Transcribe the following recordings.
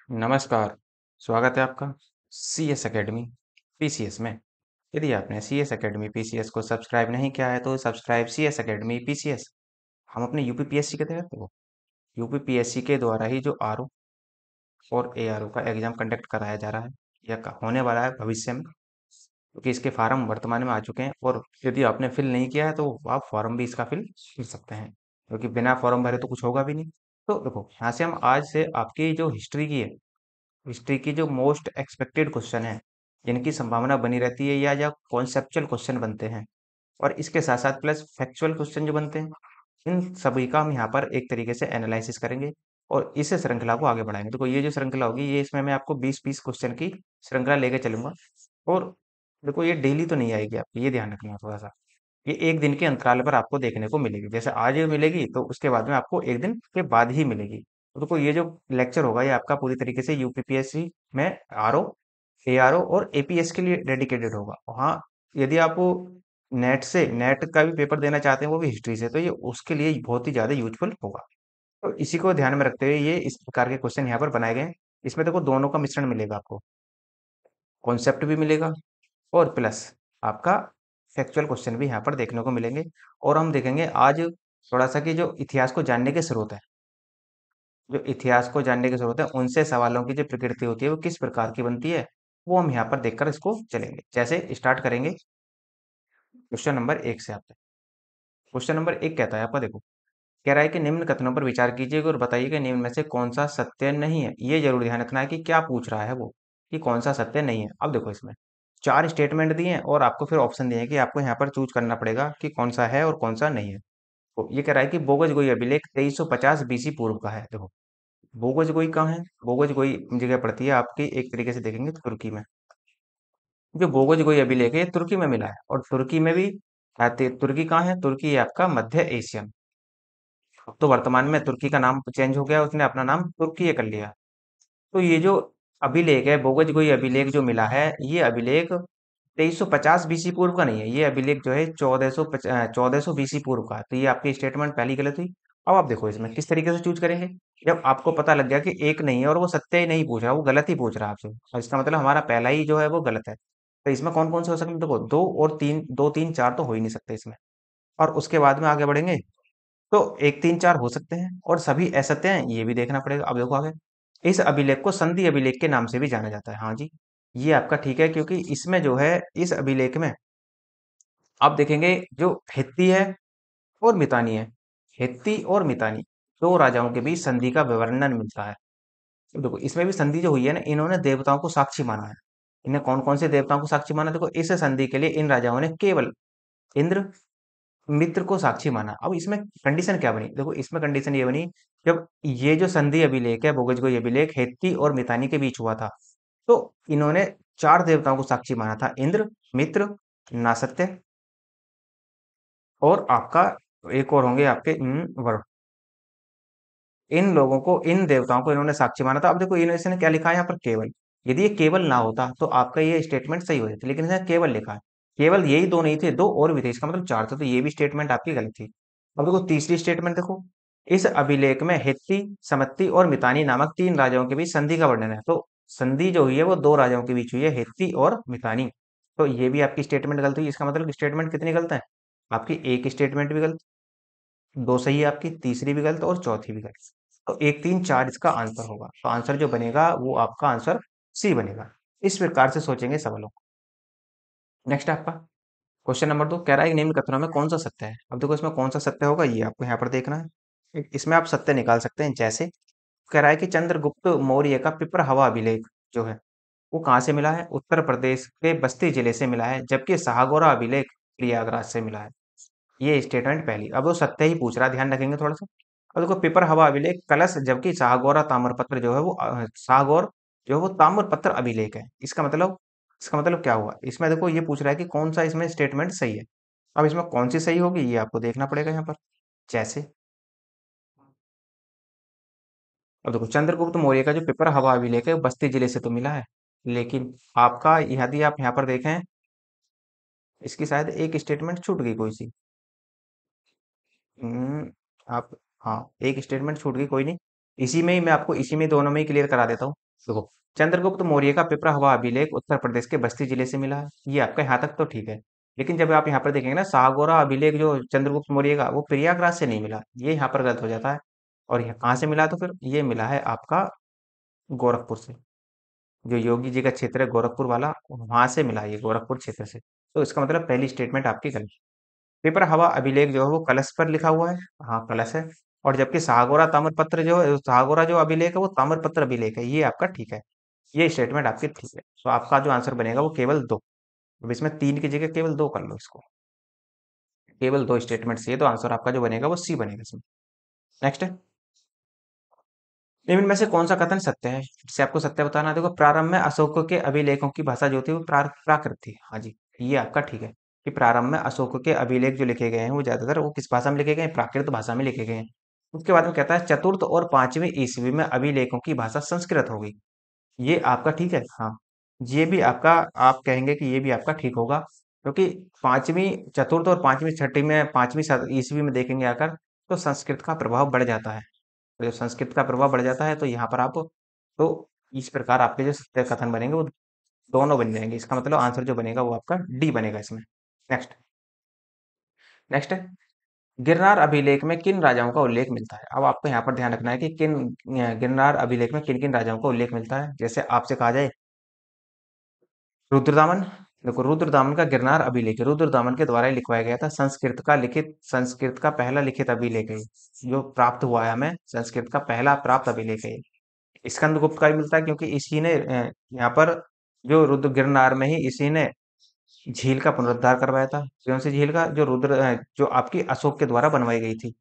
नमस्कार, स्वागत है आपका सी एस अकेडमी पीसीएस में। यदि आपने सी एस अकेडमी पीसीएस को सब्सक्राइब नहीं किया है तो subscribe C S academy PCS. हम अपने यूपीपीएससी के तहत यूपीपीएससी के द्वारा ही जो आर ओ और ए आर ओ का एग्जाम कंडक्ट कराया जा रहा है या होने वाला है भविष्य में, क्योंकि इसके फार्म वर्तमान में आ चुके हैं। और यदि आपने फिल नहीं किया है तो आप फॉर्म भी इसका फिल कर सकते हैं, क्योंकि बिना फॉर्म भरे तो कुछ होगा भी नहीं। तो देखो, यहाँ से हम आज से आपकी जो हिस्ट्री की है, हिस्ट्री की जो मोस्ट एक्सपेक्टेड क्वेश्चन है, जिनकी संभावना बनी रहती है या जो कॉन्सेप्चुअल क्वेश्चन बनते हैं, और इसके साथ साथ प्लस फैक्चुअल क्वेश्चन जो बनते हैं, इन सभी का हम यहाँ पर एक तरीके से एनालिसिस करेंगे और इस श्रृंखला को आगे बढ़ाएंगे। देखो, ये जो श्रृंखला होगी, ये इसमें मैं आपको 20-20 क्वेश्चन की श्रृंखला लेके चलूंगा। और देखो, ये डेली तो नहीं आएगी, आपको ये ध्यान रखना थोड़ा सा। ये एक दिन के अंतराल पर आपको देखने को मिलेगी। जैसे आज मिलेगी तो उसके बाद में आपको एक दिन के बाद ही मिलेगी। तो देखो, ये जो लेक्चर होगा ये आपका पूरी तरीके से यूपीपीएससी में R O, A R O और एपीएस के लिए डेडिकेटेड होगा। हाँ, यदि आप नेट का भी पेपर देना चाहते हैं, वो भी हिस्ट्री से, तो ये उसके लिए बहुत ही ज्यादा यूजफुल होगा। तो इसी को ध्यान में रखते हुए ये इस प्रकार के क्वेश्चन यहाँ पर बनाए गए हैं। इसमें देखो, दोनों का मिश्रण मिलेगा आपको, कॉन्सेप्ट भी मिलेगा और प्लस आपका फैक्चुअल क्वेश्चन भी यहाँ पर देखने को मिलेंगे। और हम देखेंगे आज थोड़ा सा कि जो इतिहास को जानने के स्रोत है, जो इतिहास को जानने की जरूरत है, उनसे सवालों की जो प्रकृति होती है वो किस प्रकार की बनती है, वो हम यहाँ पर देखकर इसको चलेंगे। जैसे स्टार्ट करेंगे क्वेश्चन नंबर 1 से। आपसे क्वेश्चन नंबर 1 कहता है, आपका देखो, कह रहा है कि निम्न कथनों पर विचार कीजिए और बताइए कि निम्न में से कौन सा सत्य नहीं है। ये जरूर ध्यान रखना है कि क्या पूछ रहा है वो, कि कौन सा सत्य नहीं है। अब देखो, इसमें 4 स्टेटमेंट दिए हैं और आपको फिर ऑप्शन दिए हैं कि आपको यहाँ पर चूज करना पड़ेगा कि कौन सा है और कौन सा नहीं है। तो ये कह रहा है कि बोगस गोई अभिलेख 2350 बीसी पूर्व का है। देखो, बोगस गोई कहाँ है? बोगस गोई जगह पड़ती है आपकी, एक तरीके से देखेंगे तो तुर्की में। जो बोगस गोई अभिलेख है ये तुर्की में मिला है, और तुर्की में भी तुर्की कहाँ है? तुर्की है आपका मध्य एशिया में। तो वर्तमान में तुर्की का नाम चेंज हो गया, उसने अपना नाम तुर्की कर लिया। तो ये जो अभिलेख है, बोगस गोई अभिलेख जो मिला है, ये अभिलेख 2350 बीसी पूर्व का नहीं है। ये अभिलेख जो है 1400 बीसी पूर्व का है। तो ये आपकी स्टेटमेंट पहली गलत हुई। अब आप देखो, इसमें किस तरीके से चूज करेंगे। जब आपको पता लग गया कि एक नहीं है और वो सत्य ही नहीं पूछ रहा, वो गलत ही पूछ रहा है आपसे, और इसका मतलब हमारा पहला ही जो है वो गलत है। तो इसमें कौन कौन से हो सकते हैं? देखो, दो और तीन, दो तीन चार तो हो ही नहीं सकते इसमें। और उसके बाद में आगे बढ़ेंगे तो एक तीन चार हो सकते हैं और सभी असत्य हैं, ये भी देखना पड़ेगा। अब देखो आगे, इस अभिलेख को संधि अभिलेख के नाम से भी जाना जाता है। हाँ जी, ये आपका ठीक है, क्योंकि इसमें जो है, इस अभिलेख में आप देखेंगे जो हित्ती है और मितानी है, हित्ती और मितानी, दो राजाओं के बीच संधि का विवरणन मिलता है। तो देखो, इसमें भी संधि जो हुई है ना, इन्होंने देवताओं को साक्षी माना है। इन्हें कौन कौन से देवताओं को साक्षी माना? देखो, इस संधि के लिए इन राजाओं ने केवल इंद्र, मित्र को साक्षी माना। अब इसमें कंडीशन क्या बनी? देखो, इसमें कंडीशन ये बनी, जब ये जो संधि अभिलेख है, बोगजगोई अभिलेख हेत्ती और मितानी के बीच हुआ था, तो इन्होंने चार देवताओं को साक्षी माना था: इंद्र, मित्र, नासत्य और आपका एक और होंगे आपके वरुण। इन लोगों को, इन देवताओं को इन्होंने साक्षी माना था। अब देखो, इसने क्या लिखा है यहाँ पर? केवल। यदि ये केवल ना होता तो आपका ये स्टेटमेंट सही हो जाती, लेकिन इसने केवल लिखा है। केवल यही दो नहीं थे, दो और भी थे, इसका मतलब चार थे, तो ये भी स्टेटमेंट आपकी गलत थी। अब देखो, तीसरी स्टेटमेंट देखो, इस अभिलेख में हित्ती, समत्ती और मितानी नामक तीन राजाओं के बीच संधि का वर्णन है। तो संधि जो हुई है वो दो राजाओं के बीच हुई है, हित्ती और मितानी। तो ये भी आपकी स्टेटमेंट गलत हुई। इसका मतलब स्टेटमेंट कितनी गलत है आपकी? एक स्टेटमेंट भी गलत, दो सही है आपकी, तीसरी भी गलत और चौथी भी गलत। तो एक तीन चार इसका आंसर होगा। तो आंसर जो बनेगा वो आपका आंसर सी बनेगा। इस प्रकार से सोचेंगे सवालों को। नेक्स्ट आपका क्वेश्चन नंबर 2 कह रहा है कि निम्न कथनों में कौन सा सत्य है। अब देखो, इसमें कौन सा सत्य होगा ये आपको यहाँ पर देखना है। इसमें आप सत्य निकाल सकते हैं। जैसे कह रहा है कि चंद्रगुप्त मौर्य का पिपर हवा अभिलेख जो है वो कहाँ से मिला है? उत्तर प्रदेश के बस्ती जिले से मिला है, जबकि साहगोरा अभिलेख प्रयागराज से मिला है। ये स्टेटमेंट पहली। अब वो सत्य ही पूछ रहा है, ध्यान रखेंगे थोड़ा सा। अब देखो, पेपर हवा अभिलेख कलश, जबकि शाहगौरा ताम्रपत्र जो है वो शाहगौर जो है वो ताम्रपत्र अभिलेख है। इसका मतलब क्या हुआ? इसमें देखो, ये पूछ रहा है कि कौन सा इसमें स्टेटमेंट सही है। अब इसमें कौन सी सही होगी ये आपको देखना पड़ेगा यहाँ पर। जैसे अब देखो, चंद्रगुप्त मौर्य का जो पेपर हवा अभिलेख है वो बस्ती जिले से तो मिला है, लेकिन आपका यदि आप यहाँ पर देखें, इसकी शायद एक स्टेटमेंट छूट गई कोई सी। हम्म, आप, हाँ, एक स्टेटमेंट छूट गई, कोई नहीं। इसी में ही मैं आपको, इसी में दोनों में ही क्लियर करा देता हूँ। देखो, चंद्रगुप्त मौर्य का पिपरावा अभिलेख उत्तर प्रदेश के बस्ती जिले से मिला है। ये आपका यहाँ तक तो ठीक है। लेकिन जब आप यहाँ पर देखेंगे ना, सागौरा अभिलेख जो चंद्रगुप्त मौर्य का, वो प्रयागराज से नहीं मिला, ये यहाँ पर गलत हो जाता है। और ये कहाँ से मिला? तो फिर ये मिला है आपका गोरखपुर से। जो योगी जी का क्षेत्र है गोरखपुर वाला, वहां से मिला है ये, गोरखपुर क्षेत्र से। तो इसका मतलब पहली स्टेटमेंट आपकी गलत। पेपर हवा अभिलेख जो है वो कलश पर लिखा हुआ है। हाँ, कलश है। और जबकि सागौरा ताम्रपत्र जो है, सागौरा जो अभिलेख है वो ताम्रपत्र अभिलेख है, ये आपका ठीक है। ये स्टेटमेंट आपकी ठीक है। तो आपका जो आंसर बनेगा वो केवल दो। अब इसमें तीन की जगह केवल दो कर लो इसको। केवल दो स्टेटमेंट से, तो आंसर आपका जो बनेगा वो सी बनेगा इसमें। नेक्स्ट है, निम्न में से कौन सा कथन सत्य है? इससे आपको सत्य बताना है। देखो, प्रारंभ में अशोक के अभिलेखों की भाषा जो थी वो प्राकृत थी। हाँ जी, ये आपका ठीक है कि प्रारंभ में अशोक के अभिलेख जो लिखे गए हैं वो ज्यादातर वो किस भाषा में लिखे गए हैं? प्राकृत भाषा में लिखे गए हैं। उसके बाद में कहता है चतुर्थ और पांचवी ईस्वी में अभिलेखों की भाषा संस्कृत हो गई। ये आपका ठीक है। हाँ, ये भी आपका, आप कहेंगे कि ये भी आपका ठीक होगा, क्योंकि पांचवी, चतुर्थ और पांचवी, छठी में, पांचवी ईस्वी में देखेंगे आकर, तो संस्कृत का प्रभाव बढ़ जाता है। तो जब संस्कृत का प्रभाव बढ़ जाता है तो यहाँ पर आप, तो इस प्रकार आपके जो सत्य कथन बनेंगे वो दोनों बन जाएंगे। इसका मतलब आंसर जो बनेगा वो आपका डी बनेगा इसमें। नेक्स्ट। नेक्स्ट है, गिरनार अभिलेख में किन राजाओं का उल्लेख मिलता है? अब आपको यहाँ पर ध्यान रखना है कि किन, गिरनार अभिलेख में किन किन राजाओं का उल्लेख मिलता है। जैसे आपसे कहा जाए रुद्रदामन। देखो, रुद्रदामन का गिरनार अभिलेख है, रुद्रदामन के द्वारा ही लिखवाया गया था। संस्कृत का पहला लिखित अभिलेख है ये, जो प्राप्त हुआ है हमें, संस्कृत का पहला प्राप्त अभिलेख है ये। स्कंदगुप्त का भी मिलता है, क्योंकि इसी ने यहाँ पर जो रुद्र गिरनार में ही इसी ने झील का पुनरुद्धार करवाया था। कौन सी झील का? जो जो आपकी अशोक के द्वारा बनवाई गई थी।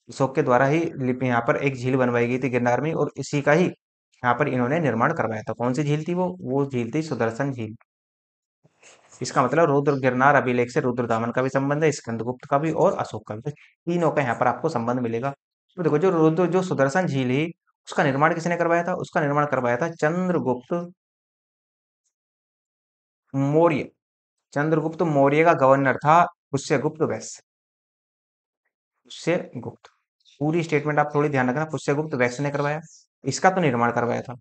अशोक के द्वारा ही लिपि यहाँ पर एक झील बनवाई गई थी गिरनार में, और इसी का ही यहाँ पर इन्होंने निर्माण करवाया था। कौन सी झील थी वो झील थी सुदर्शन झील। इसका मतलब रुद्र गिरनार अभिलेख से रुद्रदामन का भी संबंध है, स्कंदगुप्त का भी और अशोक का भी। तो तीनों का यहाँ पर आपको संबंध मिलेगा। तो देखो, जो सुदर्शन झील ही, उसका निर्माण किसने करवाया था? उसका निर्माण करवाया था चंद्रगुप्त मौर्य। चंद्रगुप्त मौर्य का गवर्नर था पुष्यगुप्त वैश्य। पुष्यगुप्त, पूरी स्टेटमेंट आप थोड़ी ध्यान रखना, पुष्यगुप्त वैश्य ने करवाया, इसका तो निर्माण करवाया था।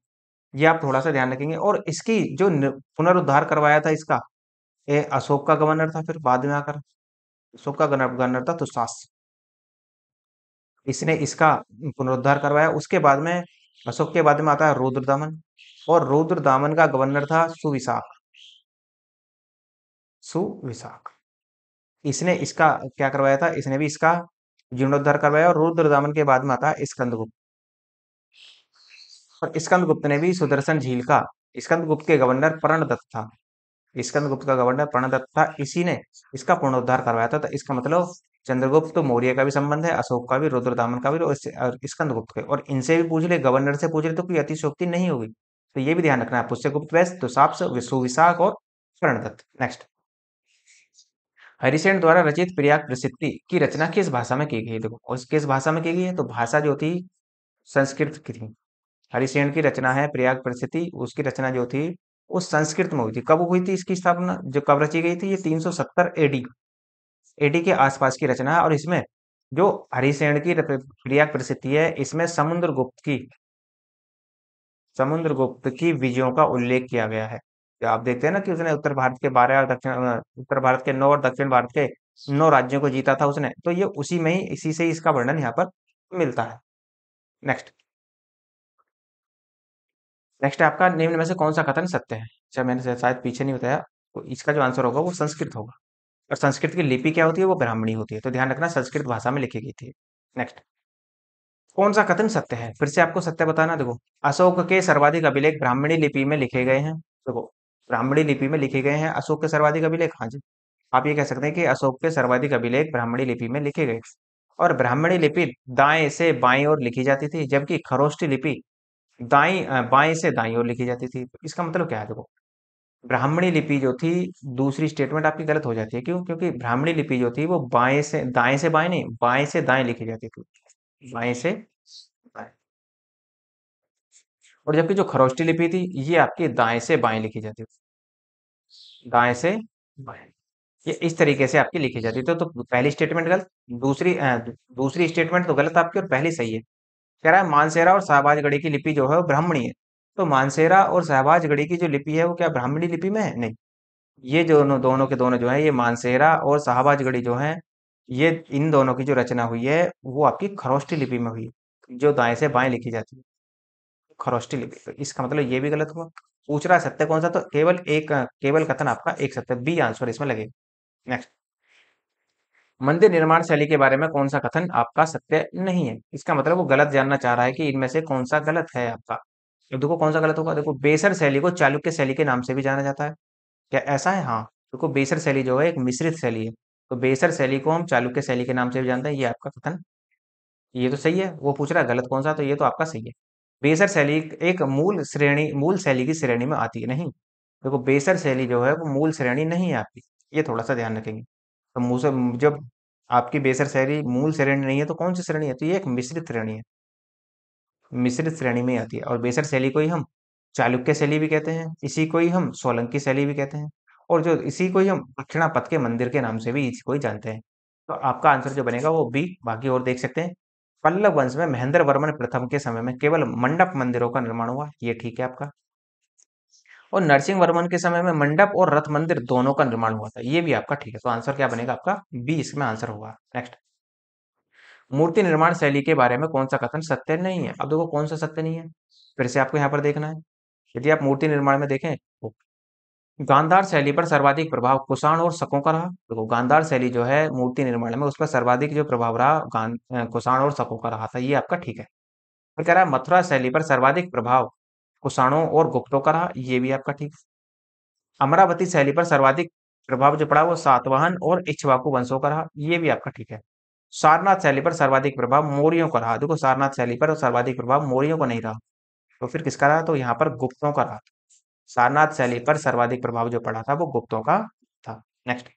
ये आप थोड़ा सा ध्यान रखेंगे। और इसकी जो पुनरुद्धार करवाया था इसका, ये अशोक का गवर्नर था। फिर बाद में आकर अशोक का गवर्नर था तुषास, इसने इसका पुनरुद्धार करवाया। उसके बाद में, अशोक के बाद में आता है रुद्रदामन, और रुद्रदामन का गवर्नर था सुविशाख। सुविशाख, इसने इसका क्या करवाया था? इसने भी इसका जीर्णोद्धार करवाया। और रुद्रदामन के बाद में आता है स्कंदगुप्त, और स्कंदगुप्त ने भी सुदर्शन झील का, स्कंदगुप्त के गवर्नर प्रणदत्त था, स्कंदगुप्त का गवर्नर प्रणदत्त था, इसी ने इसका पुनरुद्धार करवाया था। तो इसका मतलब चंद्रगुप्त मौर्य का भी संबंध है, अशोक का भी, रुद्रदामन का भी, और स्कंदगुप्त का। और इनसे भी पूछ ले, गवर्नर से पूछ ले, तो कोई अतिशयोक्ति नहीं होगी। तो ये भी ध्यान रखना है, पुष्यगुप्त वैश्य, दुशाप्स, सुविशाख और प्रणदत्त। नेक्स्ट, हरिसेन द्वारा रचित प्रयाग प्रसिद्धि की रचना किस भाषा में की गई? देखो, उस किस भाषा में की गई है? तो भाषा जो थी संस्कृत की थी। हरिसेन की रचना है प्रयाग प्रसिद्धि, उसकी रचना जो थी वो संस्कृत में हुई थी। कब हुई थी इसकी स्थापना, जो कब रची गई थी? ये 370 एडी, एडी के आसपास की रचना है। और इसमें जो हरिसेन की प्रयाग प्रसिद्धि है, इसमें समुद्रगुप्त की विजयों का उल्लेख किया गया है। तो आप देखते हैं ना कि उसने उत्तर भारत के 12 और उत्तर भारत के 9 और दक्षिण भारत के 9 राज्यों को जीता था उसने। तो ये उसी में ही, इसी से ही इसका वर्णन यहाँ पर मिलता है। नेक्स्ट। नेक्स्ट है आपका, निम्न में से कौन सा कथन सत्य है? अच्छा, मैंने शायद पीछे नहीं बताया, तो इसका जो आंसर होगा वो संस्कृत होगा। और संस्कृत की लिपि क्या होती है? वो ब्राह्मणी होती है। तो ध्यान रखना, संस्कृत भाषा में लिखी गई थी। नेक्स्ट, कौन सा कथन सत्य है? फिर से आपको सत्य बताना। देखो, अशोक के सर्वाधिक अभिलेख ब्राह्मणी लिपि में लिखे गए हैं। देखो, ब्राह्मणी लिपि में लिखे गए हैं अशोक के सर्वाधिक अभिलेख। हाँ जी, आप ये कह सकते हैं कि अशोक के सर्वाधिक अभिलेख ब्राह्मणी लिपि में लिखे गए। और ब्राह्मणी लिपि दाएं से बाएं ओर लिखी जाती थी, जबकि खरोष्ठी लिपि बाएं से दाएं ओर लिखी जाती थी। तो इसका मतलब क्या है? देखो, ब्राह्मणी लिपि जो थी, दूसरी स्टेटमेंट आपकी गलत हो जाती है। क्यों? क्योंकि ब्राह्मणी लिपि जो थी वो दाएं से बाएं नहीं, बाएं से दाएं लिखी जाती थी, बाएं से दाएं। और जबकि जो खरोष्ठी लिपि थी, ये आपकी दाएं से बाएं लिखी जाती थी, दाएं से बाएं। ये इस तरीके से आपकी लिखी जाती थी। तो पहली स्टेटमेंट गलत, दूसरी स्टेटमेंट तो गलत आपकी, और पहली सही है। कह रहा है मानसेरा और शाहबाजगढ़ी की लिपि जो है वो ब्राह्मणी है। तो मानसेरा और शहबाजगढ़ी की जो लिपि है वो क्या ब्राह्मणी लिपि में है? नहीं, ये जो दोनों दोनों के दोनों जो है, ये मानसेरा और शहबाजगढ़ी जो है, ये इन दोनों की जो रचना हुई है वो आपकी खरोष्ठी लिपि में हुई है, जो दाएं से बाएं लिखी जाती है, खरोष्ठी लिपि। तो इसका मतलब ये भी गलत हुआ। पूछ रहा है सत्य कौन सा, तो केवल कथन आपका एक सत्य, बी आंसर इसमें लगेगा। नेक्स्ट, मंदिर निर्माण शैली के बारे में कौन सा कथन आपका सत्य नहीं है? इसका मतलब वो गलत जानना चाह रहा है कि इनमें से कौन सा गलत है आपका। तो देखो कौन सा गलत होगा। देखो, बेसर शैली को चालुक्य शैली के नाम से भी जाना जाता है। क्या ऐसा है? हाँ। देखो, बेसर शैली जो है एक मिश्रित शैली है, तो बेसर शैली को हम चालुक्य शैली के नाम से भी जानते हैं। ये आपका कथन, ये तो सही है। वो पूछ रहा है गलत कौन सा, तो ये तो आपका सही है। बेसर शैली एक मूल शैली की श्रेणी में आती है, नहीं। देखो, बेसर शैली जो है वो मूल श्रेणी नहीं है आपकी, ये थोड़ा सा ध्यान रखेंगे। तो जब आपकी बेसर शैली मूल श्रेणी नहीं है तो कौन सी श्रेणी है? तो ये एक मिश्रित श्रेणी है, मिश्रित श्रेणी में ही आती है। और बेसर शैली को ही हम चालुक्य शैली भी कहते हैं, इसी को ही हम सोलंकी शैली भी कहते हैं, और जो इसी को ही हम दक्षिणापथ के मंदिर के नाम से भी इसी को ही जानते हैं। तो आपका आंसर जो बनेगा वो बी। बाकी और देख सकते हैं। पल्लव वंश में महेंद्र वर्मन प्रथम के समय में केवल मंडप मंदिरों का निर्माण हुआ, ये ठीक है आपका। और नरसिंह वर्मन के समय में मंडप और रथ मंदिर दोनों का निर्माण हुआ था, ये भी आपका ठीक है। तो आंसर क्या बनेगा आपका? बी इसमें आंसर होगा। नेक्स्ट, मूर्ति निर्माण शैली के बारे में कौन सा कथन सत्य नहीं है? अब देखो कौन सा सत्य नहीं है, फिर से आपको यहाँ पर देखना है। यदि आप मूर्ति निर्माण में देखें तो गांधार शैली पर सर्वाधिक प्रभाव कुषाण और शकों का रहा। देखो, गांधार शैली जो है मूर्ति निर्माण में, उस पर सर्वाधिक जो प्रभाव रहा कुषाण और शकों का रहा था, ये आपका ठीक है। फिर कह रहा है मथुरा शैली पर सर्वाधिक प्रभाव कुषाणों और गुप्तों का रहा, ये भी आपका ठीक है। अमरावती शैली पर सर्वाधिक प्रभाव जो पड़ा वो सातवाहन और इक्ष्वाकु वंशों का रहा, ये भी आपका ठीक है। सारनाथ शैली पर सर्वाधिक प्रभाव मौर्यों का रहा। देखो, सारनाथ शैली पर सर्वाधिक प्रभाव मौर्यों का नहीं रहा, तो फिर किसका रहा? तो यहाँ पर गुप्तों का रहा। सारनाथ शैली पर सर्वाधिक प्रभाव जो पड़ा था वो गुप्तों का था। नेक्स्ट,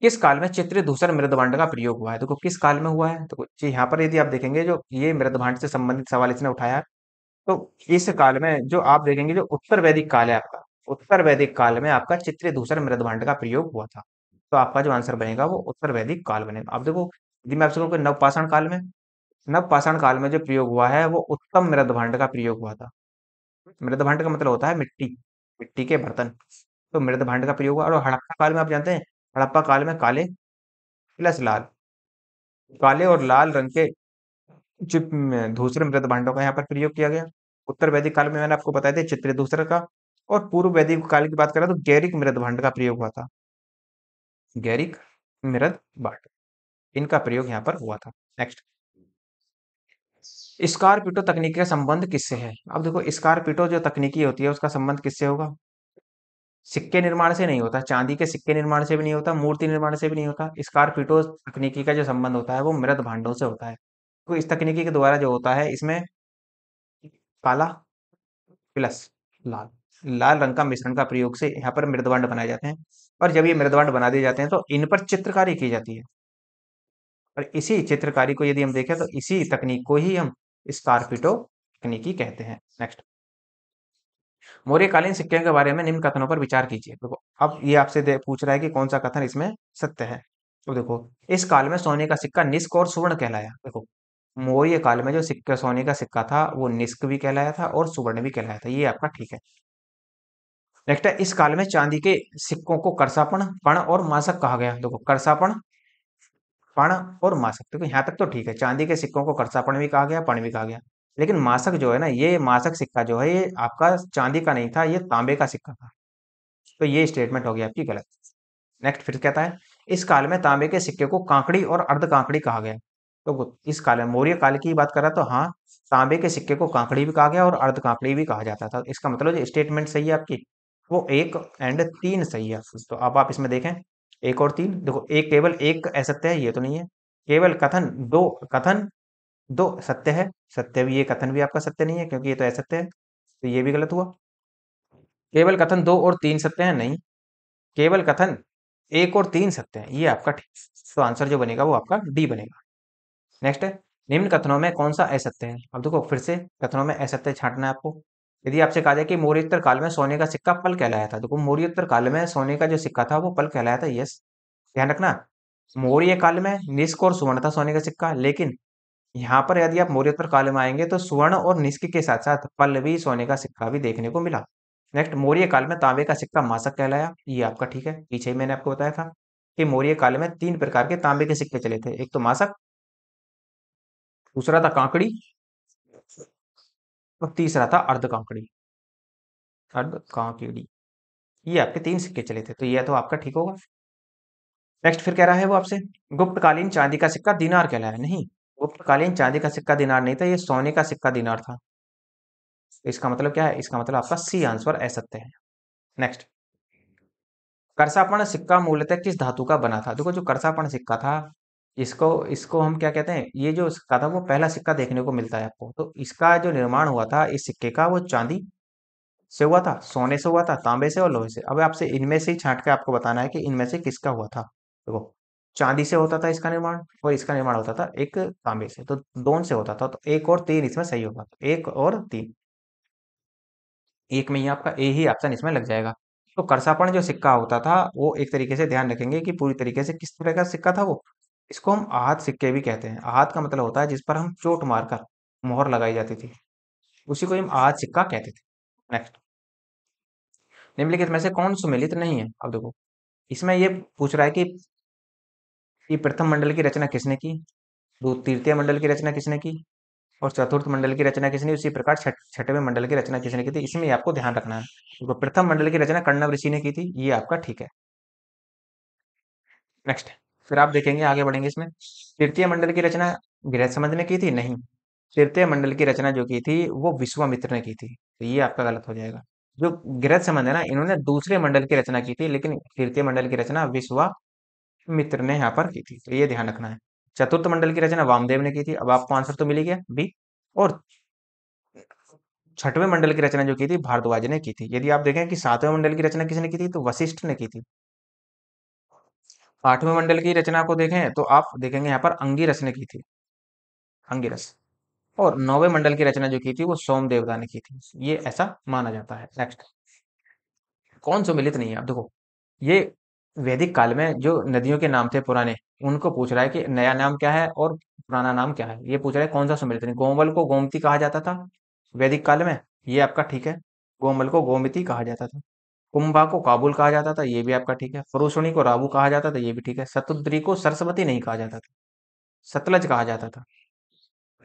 किस काल में चित्रित धूसर मृदभांड का प्रयोग हुआ है? देखो, किस काल में हुआ है, तो यहाँ पर यदि आप देखेंगे, जो ये मृदभांड से संबंधित सवाल इसने उठाया है, तो इस काल में जो आप देखेंगे, जो उत्तर वैदिक काल है आपका, उत्तर वैदिक काल में आपका चित्रित धूसर मृदभांड का प्रयोग हुआ था। तो आपका जो आंसर बनेगा वो उत्तर वैदिक काल बनेगा। अब देखो, यदि मैं आपसे कहूँ कि नवपाषाण काल में, नवपाषाण काल में जो प्रयोग हुआ है वो उत्तम मृदभांड का प्रयोग हुआ था। मृदभांड का मतलब होता है मिट्टी, मिट्टी के बर्तन। तो मृदभांड का प्रयोग हुआ। और हड़प्पा काल में आप जानते हैं, हड़प्पा काल में काले प्लस लाल, काले और लाल रंग के जो धूसरे मृदभांडों का यहाँ पर प्रयोग किया गया। उत्तर वैदिक काल में मैंने आपको बताया था चित्रित धूसर का। और पूर्व वैदिक काल की बात करें तो गैरिक मृदभांड का प्रयोग हुआ था, गैरिक मृदभांड, इनका प्रयोग यहाँ पर हुआ था। नेक्स्ट, स्कारपीटो तकनीक का संबंध किससे है? अब देखो, स्कारपीटो जो तकनीकी होती है उसका संबंध किससे होगा? सिक्के निर्माण से नहीं होता, चांदी के सिक्के निर्माण से भी नहीं होता, मूर्ति निर्माण से भी नहीं होता। स्कारपीटो तकनीकी का जो संबंध होता है वो मृद भांडों से होता है। तो इस तकनीकी के द्वारा जो होता है, इसमें काला प्लस लाल, लाल रंग का मिश्रण का प्रयोग से यहाँ पर मृदभांड बनाए जाते हैं। और जब ये मृदभांड बना दिए जाते हैं तो इन पर चित्रकारी की जाती है। और इसी चित्रकारी को यदि हम देखें तो इसी तकनीक को ही हम स्कारपीटो तकनीकी कहते हैं। नेक्स्ट, मौर्यकालीन सिक्के के बारे में निम्न कथनों पर विचार कीजिए। देखो, अब ये आपसे पूछ रहा है कि कौन सा कथन इसमें सत्य है। तो देखो, इस काल में सोने का सिक्का निष्क और सुवर्ण कहलाया। देखो, मौर्य काल में जो सिक्का, सोने का सिक्का था वो निष्क भी कहलाया था और सुवर्ण भी कहलाया था, ये आपका ठीक है। नेक्स्ट है, इस काल में चांदी के सिक्कों को करसापण, पण और मासक कहा गया। देखो, करसापण, पण और मासक, देखो यहाँ तक तो ठीक है। चांदी के सिक्कों को करसापण भी कहा गया, पण भी कहा गया। लेकिन मासक जो है ना, ये मासक सिक्का जो है ये आपका चांदी का नहीं था, ये तांबे का सिक्का था। तो ये स्टेटमेंट हो गई आपकी गलत। नेक्स्ट, फिर कहता है, इस काल में तांबे के सिक्के को कांकड़ी और अर्ध कांकड़ी कहा गया। तो इस काल में मौर्य काल की बात कर रहा, तो हाँ, तांबे के सिक्के को कांकड़ी भी कहा गया और अर्ध कांकड़ी भी कहा जाता था। इसका मतलब जो स्टेटमेंट सही है आपकी, वो एक एंड तीन सही है। तो अब आप इसमें देखें, एक और तीन। देखो, एक केवल एक असत्य है, ये तो नहीं है। केवल कथन दो सत्य है, सत्य भी, ये कथन भी आपका सत्य नहीं है क्योंकि ये तो असत्य है, तो ये भी गलत हुआ। केवल कथन दो और तीन सत्य है, नहीं। केवल कथन एक और तीन सत्य है, ये आपका ठीक। तो आंसर जो बनेगा वो आपका डी बनेगा। नेक्स्ट है, निम्न कथनों में कौन सा असत्य है? अब देखो, फिर से कथनों में असत्य छांटना है आपको। यदि आपसे कहा जाए कि मौर्योत्तर काल में सोने का सिक्का पल कहलाया था, देखो, मौर्योत्तर काल में सोने का जो सिक्का था वो पल कहलाया था, यस। ध्यान रखना, मौर्य काल में निष्क और सुवर्ण था सोने का सिक्का, लेकिन यहाँ पर यदि आप मौर्योत्तर काल में आएंगे तो स्वर्ण और निष्क के साथ साथ पल्लवी सोने का सिक्का भी देखने को मिला। नेक्स्ट, मौर्य काल में तांबे का सिक्का मासक कहलाया, ये आपका ठीक है। पीछे ही मैंने आपको बताया था कि मौर्य काल में 3 प्रकार के तांबे के सिक्के चले थे, एक तो मासक, दूसरा था कांकड़ी, और तीसरा था अर्ध कांकड़ी, अर्ध कांकड़ी। ये आपके 3 सिक्के चले थे, तो ये तो आपका ठीक होगा। नेक्स्ट फिर कह रहा है वो आपसे, गुप्तकालीन चांदी का सिक्का दिनार कहलाया, नहीं, गुप्तकालीन चांदी का सिक्का दिनार नहीं था, ये सोने का सिक्का दिनार था। तो इसका मतलब क्या है, इसका मतलब आपका सी आंसर असत्य है। नेक्स्ट, करसापण सिक्का मूलतः किस धातु का बना था? देखो जो करसापण सिक्का था, इसको इसको हम क्या कहते हैं, ये जो सिक्का था वो पहला सिक्का देखने को मिलता है आपको, तो इसका जो निर्माण हुआ था इस सिक्के का, वो चांदी से हुआ था, सोने से हुआ था, तांबे से और लोहे से। अब आपसे इनमें से ही छांट के आपको बताना है कि इनमें से किसका हुआ था। देखो, चांदी से होता था इसका निर्माण, और इसका निर्माण होता था एक तांबे से, तो दोनों से होता था, तो 1 और 3 इसमें सही होगा, तो 1 और 3, एक में ही आपका ए ही ऑप्शन इसमें लग जाएगा। तो करसापण जो सिक्का होता था वो एक तरीके से ध्यान रखेंगे कि पूरी तरीके से किस तरह का सिक्का था वो, इसको हम आहत सिक्के भी कहते हैं। आहत का मतलब होता है जिस पर हम चोट मारकर मोहर लगाई जाती थी, उसी को हम आहत सिक्का कहते थे। नेक्स्ट, निम्नलिखित में से कौन सुमेलित नहीं है? अब देखो, इसमें ये पूछ रहा है कि प्रथम मंडल की रचना किसने की, तृतीय मंडल की रचना किसने की, और चतुर्थ मंडल की रचना किसने, उसी प्रकार छठवें मंडल की रचना किसने की थी, इसमें आपको ध्यान रखना है। तो प्रथम मंडल की रचना कण्व ऋषि ने की थी, ये आपका ठीक है। नेक्स्ट, फिर आप देखेंगे, आगे बढ़ेंगे इसमें, तृतीय मंडल की रचना गृहस्मंद ने की थी, नहीं, तृतीय मंडल की रचना जो की थी वो विश्वामित्र ने की थी, तो ये आपका गलत हो जाएगा। जो गृहस्मंद है ना, इन्होंने दूसरे मंडल की रचना की थी, लेकिन तृतीय मंडल की रचना विश्वामित्र ने यहाँ पर की थी, तो ये ध्यान रखना है। चतुर्थ मंडल की रचना वामदेव ने की थी, अब आपको आंसर तो मिल ही गया बी। और छठवें मंडल की रचना जो की थी भारद्वाज ने की थी। यदि आप देखें कि सातवें मंडल की रचना किसने की थी, तो वशिष्ठ ने की थी। आठवें मंडल की रचना को देखें तो आप देखेंगे यहाँ पर अंगिरस ने की थी, अंगिरस। और नौवें मंडल की रचना जो की थी वो सोम देवता ने की थी, ये ऐसा माना जाता है। नेक्स्ट, कौन सुमिलित नहीं है? अब देखो, ये वैदिक काल में जो नदियों के नाम थे पुराने, उनको पूछ रहा है कि नया नाम क्या है और पुराना नाम क्या है। ये पूछ रहा है कौन सा सुमिलित नहीं। गोमल को गोमती कहा जाता था वैदिक काल में, ये आपका ठीक है। गोमल को गोमती कहा जाता था। कुंभा को काबुल कहा जाता था, ये भी आपका ठीक है। फरोशनी को राबू कहा जाता था, ये भी ठीक है। शतुद्री को सरस्वती नहीं कहा जाता था, सतलज कहा जाता था।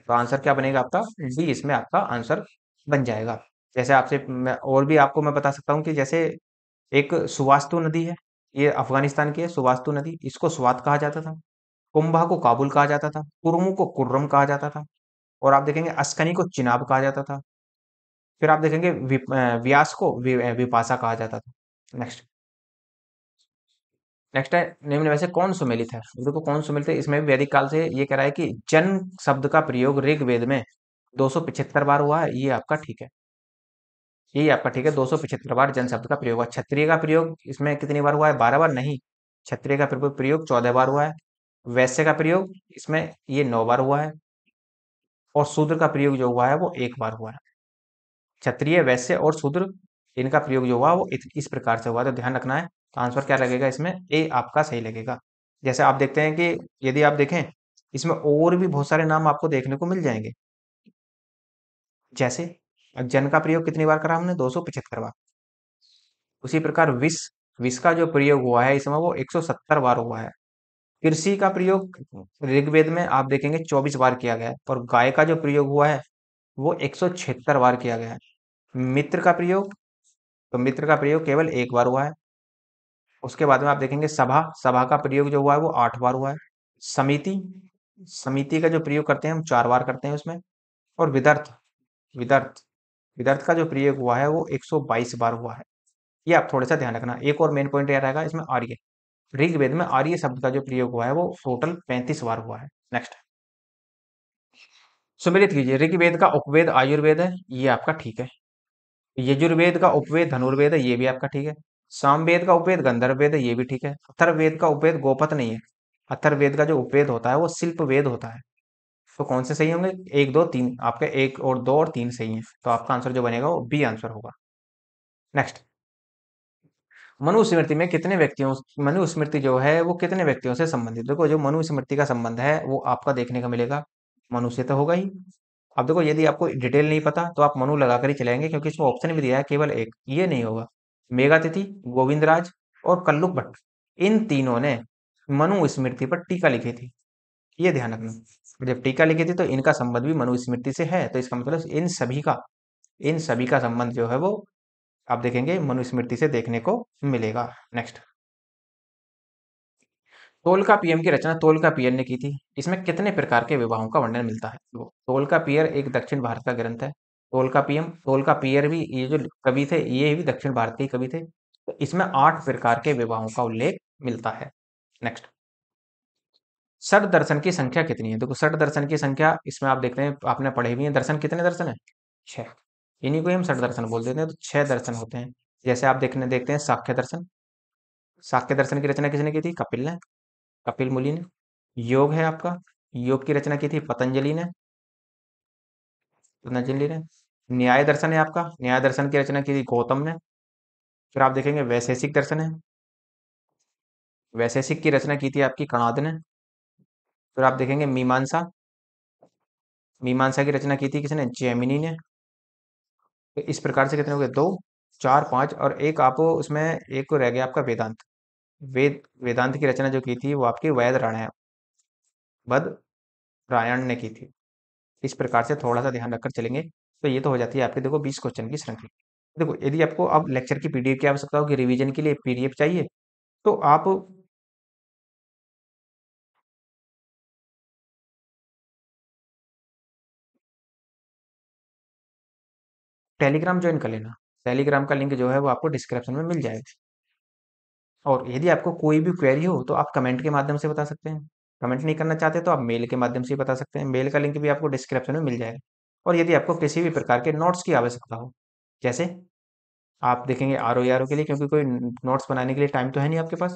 तो आंसर क्या बनेगा आपका, डी इसमें आपका आंसर बन जाएगा। जैसे आपसे मैं और भी आपको मैं बता सकता हूँ कि जैसे एक सुवास्तु नदी है, ये अफगानिस्तान की है, सुवास्तु नदी, इसको स्वात कहा जाता था। कुंभा को काबुल कहा जाता था, कुर्मू को कुर्रम कहा जाता था, और आप देखेंगे अस्कनी को चिनाब कहा जाता था। फिर आप देखेंगे व्यास को विपाशा कहा जाता था। नेक्स्ट, नेक्स्ट है, निम्न में से कौन सुमेलित है? देखो कौन सुमेलित है, इसमें भी वैदिक काल से ये कह रहा है कि जन शब्द का प्रयोग ऋग्वेद में 275 बार हुआ है, ये आपका ठीक है। ये आपका ठीक है, 275 बार जन शब्द का प्रयोग हुआ। क्षत्रिय का प्रयोग इसमें कितनी बार हुआ है, 12 बार नहीं, क्षत्रिय का प्रयोग 14 बार हुआ है। वैश्य का प्रयोग इसमें ये 9 बार हुआ है, और शूद्र का प्रयोग जो हुआ है वो 1 बार हुआ है। क्षत्रिय, वैश्य और शूद्र, इनका प्रयोग जो हुआ वो इस प्रकार से हुआ, तो ध्यान रखना है। तो आंसर क्या लगेगा इसमें, ए आपका सही लगेगा। जैसे आप देखते हैं कि यदि आप देखें, इसमें और भी बहुत सारे नाम आपको देखने को मिल जाएंगे। जैसे जन का प्रयोग कितनी बार करा हमने, 275 बार। उसी प्रकार विष, विष का जो प्रयोग हुआ है इसमें वो 170 बार हुआ है। कृषि का प्रयोग ऋग्वेद में आप देखेंगे 24 बार किया गया है, और गाय का जो प्रयोग हुआ है वो 176 बार किया गया है। मित्र का प्रयोग, तो मित्र का प्रयोग केवल 1 बार हुआ है। उसके बाद में आप देखेंगे सभा, सभा का प्रयोग जो हुआ है वो 8 बार हुआ है। समिति, समिति का जो प्रयोग करते हैं हम 4 बार करते हैं उसमें। और विदर्थ, विदर्थ, विदर्थ का जो प्रयोग हुआ है वो 122 बार हुआ है। ये आप थोड़ा सा ध्यान रखना। एक और मेन पॉइंट याद रहेगा इसमें, आर्य, ऋग्वेद में आर्य शब्द का जो प्रयोग हुआ है वो टोटल 35 बार हुआ है। नेक्स्ट, सुमेलित कीजिए, ऋग्वेद का उपवेद आयुर्वेद है, ये आपका ठीक है। यजुर्वेद का उपवेद धनुर्वेद है, ये भी आपका ठीक है। सामवेद का उपवेद गंधर्व वेद है, ये भी ठीक है। अथर्ववेद का उपवेद गोपत नहीं है, अथर्ववेद का जो उपवेद होता है वो शिल्प वेद होता है। तो कौन से सही होंगे, 1 2 3, आपके 1 और 2 और 3 सही है, तो आपका आंसर जो बनेगा वो बी आंसर होगा। नेक्स्ट, मनुस्मृति में कितने व्यक्तियों, मनुस्मृति जो है वो कितने व्यक्तियों से संबंधित? देखो जो मनुस्मृति का संबंध है वो आपका देखने का मिलेगा मनु से तो होगा ही। अब देखो यदि आपको डिटेल नहीं पता तो आप मनु लगा कर ही चलेंगे, क्योंकि इसमें ऑप्शन भी दिया है केवल एक, ये नहीं होगा। मेघातिथि, गोविंदराज और कल्लुप भट्ट, इन तीनों ने मनु स्मृति पर टीका लिखी थी। ये ध्यान रखना, जब टीका लिखी थी तो इनका संबंध भी मनु स्मृति से है, तो इसका मतलब इन सभी का संबंध जो है वो आप देखेंगे मनुस्मृति से देखने को मिलेगा। नेक्स्ट, तोलकापियम की रचना तोलकापियर ने की थी। इसमें कितने प्रकार के विवाहों का वर्णन मिलता है? तो तोलकापियर एक दक्षिण भारत का ग्रंथ है। तोलकापियर भी, ये जो कवि थे ये भी दक्षिण भारत के ही कवि थे। तो इसमें 8 प्रकार के विवाहों का उल्लेख मिलता है। नेक्स्ट, षट दर्शन की संख्या कितनी है? देखो षट दर्शन की संख्या इसमें आप देख रहे हैं, आपने पढ़े भी हैं, दर्शन कितने दर्शन है? 6। इन्हीं को ही हम षट दर्शन बोल देते हैं। तो 6 दर्शन होते हैं। जैसे आप देखते हैं सांख्य दर्शन। सांख्य दर्शन की रचना किसने की थी? कपिल ने, कपिल मुनि ने। योग है आपका, योग की रचना की थी पतंजलि ने। न्याय दर्शन है आपका, न्याय दर्शन की रचना की थी गौतम ने। फिर आप देखेंगे वैशेषिक दर्शन है, वैशेषिक की रचना की थी आपकी कणाद ने। फिर आप देखेंगे मीमांसा, मीमांसा की रचना की थी किसने? जैमिनी ने। तो इस प्रकार से कितने हो गए? 2, 4, 5 और एक आप उसमें एक को रह गया आपका वेदांत। वेदांत की रचना जो की थी वो आपकी वैद रायण ने की थी। इस प्रकार से थोड़ा सा ध्यान रखकर चलेंगे तो ये तो हो जाती है आपके देखो 20 क्वेश्चन की श्रृंखला। देखो यदि आपको अब लेक्चर की पीडीएफ की आवश्यकता होगी, रिवीजन के लिए पीडीएफ चाहिए, तो आप टेलीग्राम ज्वाइन कर लेना। टेलीग्राम का लिंक जो है वो आपको डिस्क्रिप्शन में मिल जाएगा। और यदि आपको कोई भी क्वेरी हो तो आप कमेंट के माध्यम से बता सकते हैं। कमेंट नहीं करना चाहते तो आप मेल के माध्यम से ही बता सकते हैं। मेल का लिंक भी आपको डिस्क्रिप्शन में मिल जाएगा। और यदि आपको किसी भी प्रकार के नोट्स की आवश्यकता हो, जैसे आप देखेंगे R O A R O के लिए, क्योंकि कोई नोट्स बनाने के लिए टाइम तो है नहीं आपके पास,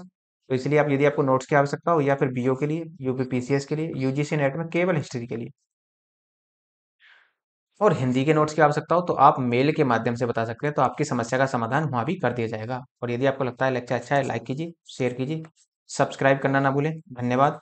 तो इसलिए आप यदि आपको नोट्स की आवश्यकता हो, या फिर बीओ के लिए, यूपी पीसीएस के लिए, यूजीसी नेट में केवल हिस्ट्री के लिए, और हिंदी के नोट्स की आवश्यकता हो, तो आप मेल के माध्यम से बता सकते हैं। तो आपकी समस्या का समाधान वहाँ भी कर दिया जाएगा। और यदि आपको लगता है लेक्चर अच्छा है, लाइक कीजिए, शेयर कीजिए, सब्सक्राइब करना ना भूलें। धन्यवाद।